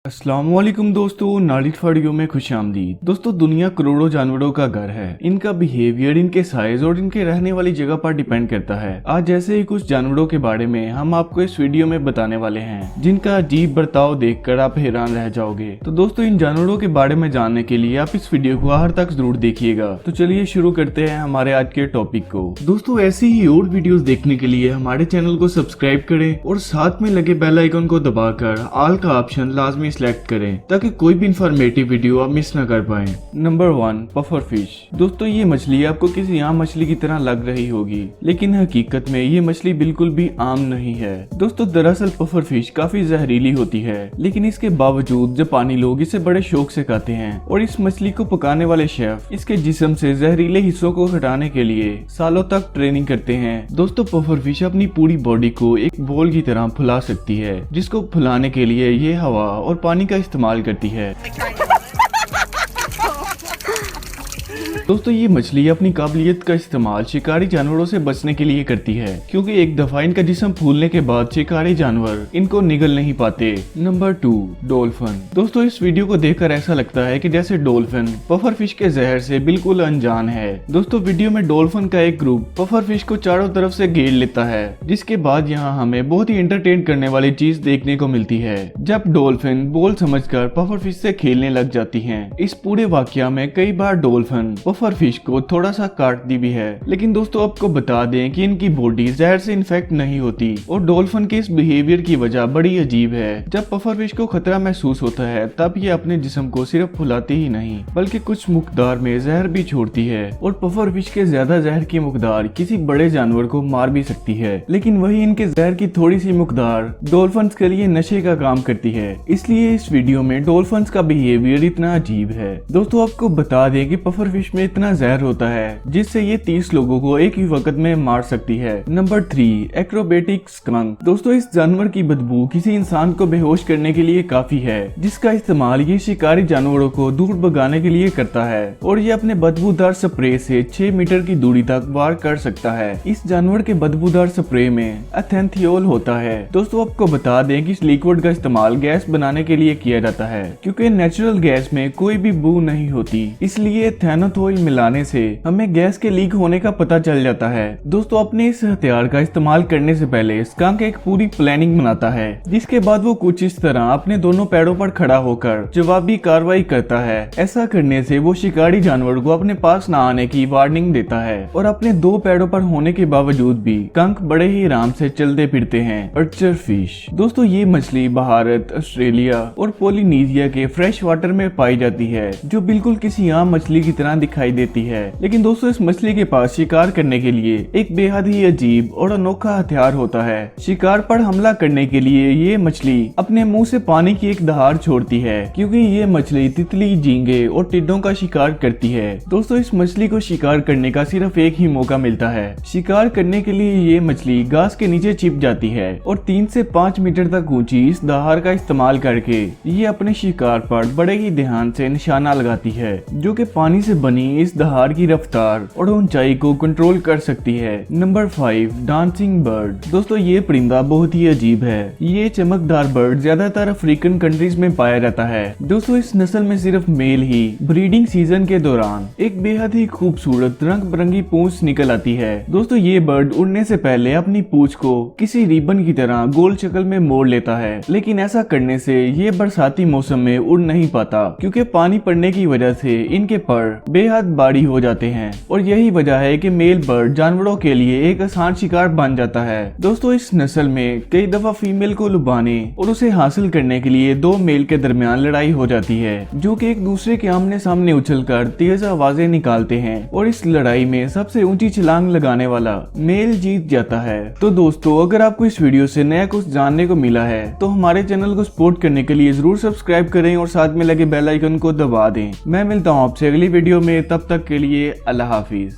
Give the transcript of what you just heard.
अस्सलामुअलैकुम दोस्तों, नालिट वीडियो में खुशामदीद। दोस्तों, दुनिया करोड़ों जानवरों का घर है। इनका बिहेवियर इनके साइज और इनके रहने वाली जगह पर डिपेंड करता है। आज ऐसे ही कुछ जानवरों के बारे में हम आपको इस वीडियो में बताने वाले हैं, जिनका अजीब बर्ताव देखकर आप हैरान रह जाओगे। तो दोस्तों, इन जानवरों के बारे में जानने के लिए आप इस वीडियो को आखिर तक जरूर देखिएगा। तो चलिए शुरू करते हैं हमारे आज के टॉपिक को। दोस्तों, ऐसी ही और वीडियोस देखने के लिए हमारे चैनल को सब्सक्राइब करें और साथ में लगे बेल आइकन को दबाकर ऑल का ऑप्शन लाजमी सिलेक्ट करें ताकि कोई भी इंफॉर्मेटिव वीडियो आप मिस ना कर पाएं। Number 1, puffer fish. दोस्तों, ये मछली आपको किसी आम मछली की तरह लग रही होगी, लेकिन हकीकत में ये मछली बिल्कुल भी आम नहीं है। दोस्तों, दरअसल पफर फिश काफी जहरीली होती है, लेकिन इसके बावजूद जापानी लोग इसे बड़े शौक से खाते हैं और इस मछली को पकाने वाले शेफ इसके जिस्म से जहरीले हिस्सों को हटाने के लिए सालों तक ट्रेनिंग करते हैं। दोस्तों, पफर फिश अपनी पूरी बॉडी को एक बॉल की तरह फुला सकती है, जिसको फुलाने के लिए ये हवा और पानी का इस्तेमाल करती है। दोस्तों, ये मछली अपनी काबिलियत का इस्तेमाल शिकारी जानवरों से बचने के लिए करती है, क्योंकि एक दफा इनका जिस्म फूलने के बाद शिकारी जानवर इनको निगल नहीं पाते। Number 2, dolphin. दोस्तों, इस वीडियो को देखकर ऐसा लगता है कि जैसे डॉल्फिन पफर फिश के जहर से बिल्कुल अनजान है। दोस्तों, वीडियो में डॉल्फिन का एक ग्रुप पफर फिश को चारों तरफ से घेर लेता है, जिसके बाद यहाँ हमें बहुत ही एंटरटेन करने वाली चीज देखने को मिलती है, जब डॉल्फिन बॉल समझकर पफर फिश से खेलने लग जाती है। इस पूरे वाकया में कई बार डॉल्फिन पफर फिश को थोड़ा सा काटती भी है, लेकिन दोस्तों आपको बता दें कि इनकी बॉडी जहर से इन्फेक्ट नहीं होती और डॉल्फिन के इस बिहेवियर की वजह बड़ी अजीब है। जब पफर फिश को खतरा महसूस होता है, तब ये अपने जिस्म को सिर्फ फुलाती ही नहीं बल्कि कुछ मकदार में जहर भी छोड़ती है, और पफर फिश के ज्यादा जहर की मकदार किसी बड़े जानवर को मार भी सकती है, लेकिन वही इनके जहर की थोड़ी सी मकदार डॉल्फिन के लिए नशे का काम करती है। इसलिए इस वीडियो में डॉल्फिन का बिहेवियर इतना अजीब है। दोस्तों, आपको बता दें कि पफर फिश में इतना जहर होता है जिससे ये 30 लोगों को एक ही वक्त में मार सकती है। Number 3, acrobatic skunk. दोस्तों, इस जानवर की बदबू किसी इंसान को बेहोश करने के लिए काफी है, जिसका इस्तेमाल ये शिकारी जानवरों को दूर भगाने के लिए करता है, और ये अपने बदबूदार स्प्रे से 6 मीटर की दूरी तक वार कर सकता है। इस जानवर के बदबूदार स्प्रे में एथेंथियोल होता है। दोस्तों, आपको बता दें कि इस लिक्विड का इस्तेमाल गैस बनाने के लिए किया जाता है, क्योंकि नेचुरल गैस में कोई भी बू नहीं होती, इसलिए एथेनोथोल मिलाने से हमें गैस के लीक होने का पता चल जाता है। दोस्तों, अपने इस हथियार का इस्तेमाल करने से पहले स्कंक एक पूरी प्लानिंग बनाता है, जिसके बाद वो कुछ इस तरह अपने दोनों पैरों पर खड़ा होकर जवाबी कार्रवाई करता है। ऐसा करने से वो शिकारी जानवर को अपने पास न आने की वार्निंग देता है, और अपने 2 पैरों पर होने के बावजूद भी स्कंक बड़े ही आराम से चलते फिरते हैं। Archer fish. दोस्तों, ये मछली भारत, ऑस्ट्रेलिया और पोलिनेशिया के फ्रेश वाटर में पाई जाती है, जो बिल्कुल किसी आम मछली की तरह दिखाई देती है। लेकिन दोस्तों, इस मछली के पास शिकार करने के लिए एक बेहद ही अजीब और अनोखा हथियार होता है। शिकार पर हमला करने के लिए ये मछली अपने मुंह से पानी की एक दहाड़ छोड़ती है, क्योंकि ये मछली तितली, झींगे और टिड्डों का शिकार करती है। दोस्तों, इस मछली को शिकार करने का सिर्फ एक ही मौका मिलता है। शिकार करने के लिए ये मछली घास के नीचे छिप जाती है और 3 से 5 मीटर तक ऊंची इस दहाड़ का इस्तेमाल करके ये अपने शिकार पर बड़े ही ध्यान से निशाना लगाती है, जो कि पानी से बनी इस दहाड़ की रफ्तार और ऊंचाई को कंट्रोल कर सकती है। Number 5, dancing bird. दोस्तों, ये परिंदा बहुत ही अजीब है। ये चमकदार बर्ड ज्यादातर अफ्रीकन कंट्रीज में पाया जाता है। दोस्तों, इस नस्ल में सिर्फ मेल ही ब्रीडिंग सीजन के दौरान एक बेहद ही खूबसूरत रंग बिरंगी पूंछ निकल आती है। दोस्तों, ये बर्ड उड़ने से पहले अपनी पूंछ को किसी रिबन की तरह गोल शक्ल में मोड़ लेता है, लेकिन ऐसा करने से ये बरसाती मौसम में उड़ नहीं पाता, क्योंकि पानी पड़ने की वजह से इनके पर बेहद भारी हो जाते हैं, और यही वजह है कि मेल बर्ड जानवरों के लिए एक आसान शिकार बन जाता है। दोस्तों, इस नस्ल में कई दफा फीमेल को लुभाने और उसे हासिल करने के लिए 2 मेल के दरमियान लड़ाई हो जाती है, जो कि एक दूसरे के आमने सामने उछलकर तेज आवाजें निकालते हैं, और इस लड़ाई में सबसे ऊंची छलांग लगाने वाला मेल जीत जाता है। तो दोस्तों, अगर आपको इस वीडियो से नया कुछ जानने को मिला है, तो हमारे चैनल को सपोर्ट करने के लिए जरूर सब्सक्राइब करें और साथ में लगे बेल आइकन को दबा दें। मैं मिलता हूँ आपसे अगली वीडियो में, तब तक के लिए अल्लाह हाफिज।